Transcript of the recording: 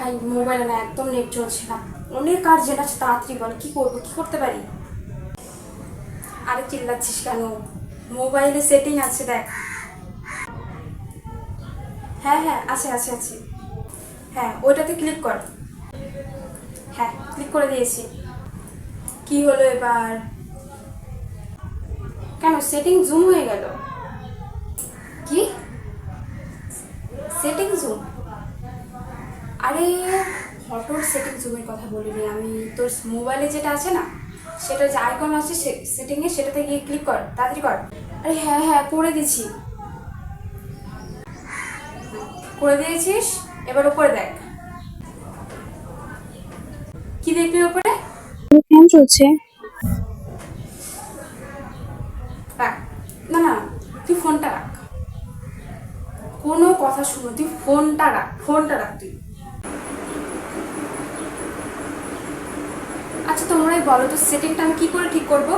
ভাই মোবাইলে না একদম নেট চলছে না, অনেক আর্জেন্ট আছে, তাড়াতাড়ি বল কি করবো, কি করতে পারি? আরে চিল্লাচ্ছিস কেন? মোবাইলে সেটিং আছে দেখ। হ্যাঁ হ্যাঁ আছে আছে আছে। হ্যাঁ ওইটাতে ক্লিক কর। হ্যাঁ ক্লিক করে দিয়েছি। কি হলো এবার? কেন সেটিং জুম হয়ে গেল? কি সেটিং জুম? আরে ফটোর সেটিং জুমের কথা বলিনি আমি, তোর মোবাইলে যেটা আছে না, সেটা যে আইকন আছে সেটিংয়ে, সেটাতে গিয়ে ক্লিক কর, তাড়াতাড়ি কর। আরে হ্যাঁ হ্যাঁ করে দিছি। করে দিয়েছিস? এবার উপরে দেখ। কি দেখবি উপরে? ফ্যান চলছে। রাখ। না না, তুই ফোনটা রাখ, কোনো কথা শুনো, তুই ফোনটা রাখ, ফোনটা রাখ তুই। আচ্ছা তোমরাই বলো তো সেটিংটা আমি কি করে ঠিক করবো?